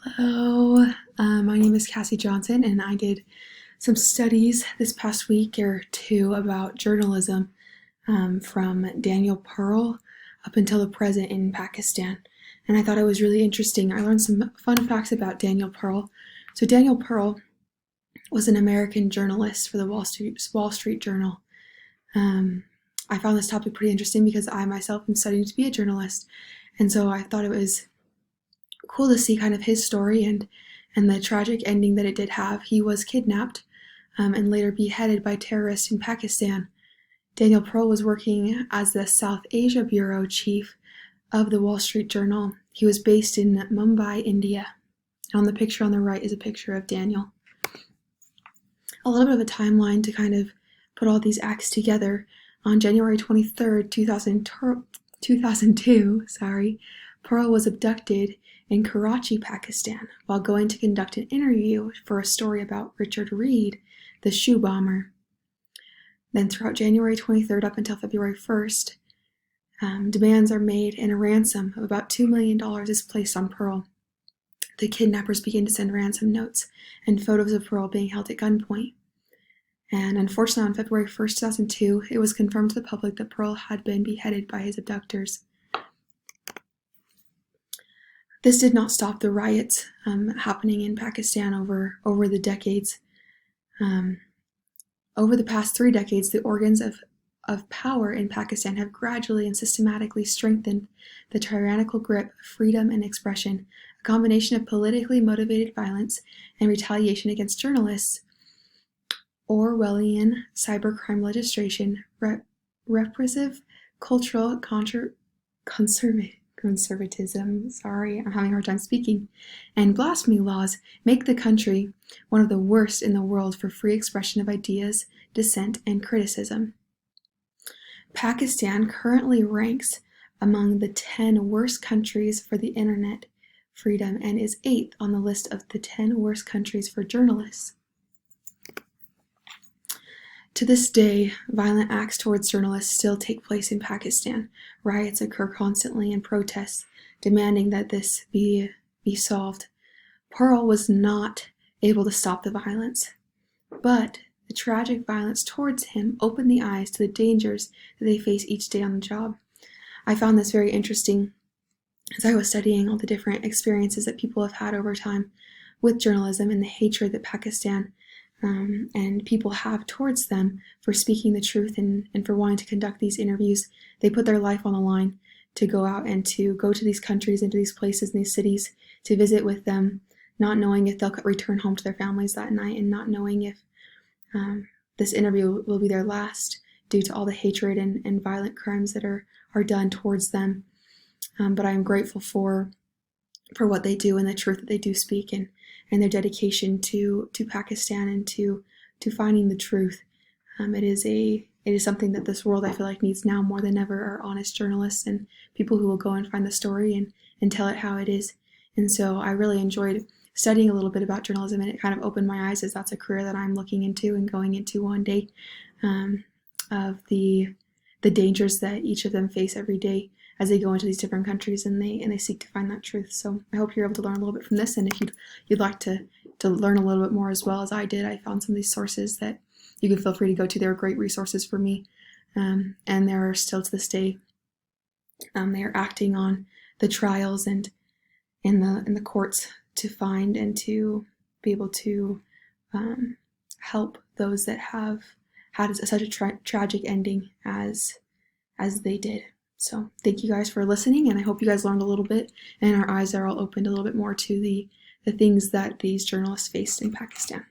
Hello, my name is Cassie Johnson, and I did some studies this past week or two about journalism from Daniel Pearl up until the present in Pakistan. And I thought it was really interesting. I learned some fun facts about Daniel Pearl. So Daniel Pearl was an American journalist for the Wall Street Journal. I found this topic pretty interesting because I myself am studying to be a journalist, and so I thought it was cool to see kind of his story and the tragic ending that it did have. He was kidnapped and later beheaded by terrorists in Pakistan. Daniel Pearl was working as the South Asia Bureau chief of the Wall Street Journal. He was based in Mumbai, India. On the picture on the right is a picture of Daniel. A little bit of a timeline to kind of put all these acts together. On January 23rd, 2002, Pearl was abducted in Karachi, Pakistan, while going to conduct an interview for a story about Richard Reed, the shoe bomber. Then throughout January 23rd up until February 1st, demands are made and a ransom of about $2 million is placed on Pearl. The kidnappers begin to send ransom notes and photos of Pearl being held at gunpoint. And unfortunately, on February 1st, 2002, it was confirmed to the public that Pearl had been beheaded by his abductors. This did not stop the riots happening in Pakistan over the decades. Over the past 3 decades, the organs of power in Pakistan have gradually and systematically strengthened the tyrannical grip of freedom and expression. A combination of politically motivated violence and retaliation against journalists, Orwellian cybercrime legislation, repressive cultural conservatism, I'm having a hard time speaking, and blasphemy laws make the country one of the worst in the world for free expression of ideas, dissent, and criticism. Pakistan currently ranks among the 10 worst countries for the internet freedom and is 8th on the list of the 10 worst countries for journalists. To this day, violent acts towards journalists still take place in Pakistan. Riots occur constantly and protests demanding that this be solved. Pearl was not able to stop the violence, but the tragic violence towards him opened the eyes to the dangers that they face each day on the job. I found this very interesting as I was studying all the different experiences that people have had over time with journalism and the hatred that Pakistan and people have towards them for speaking the truth and for wanting to conduct these interviews. They put their life on the line to go out and to go to these countries and to these places and these cities to visit with them, not knowing if they'll return home to their families that night and not knowing if this interview will be their last due to all the hatred and violent crimes that are done towards them. But I am grateful for what they do and the truth that they do speak and their dedication to Pakistan and to finding the truth. It is something that this world, I feel like, needs now more than ever, are honest journalists and people who will go and find the story and tell it how it is. And so I really enjoyed studying a little bit about journalism, and it kind of opened my eyes as that's a career that I'm looking into and going into one day, of the dangers that each of them face every day as they go into these different countries and they seek to find that truth. So I hope you're able to learn a little bit from this, and if you'd like to learn a little bit more as well as I did, I found some of these sources that you can feel free to go to. They were great resources for me, and there are still to this day. They are acting on the trials and in the courts to find and to be able to help those that have had such a tragic ending as they did. So thank you guys for listening, and I hope you guys learned a little bit and our eyes are all opened a little bit more to the things that these journalists faced in Pakistan.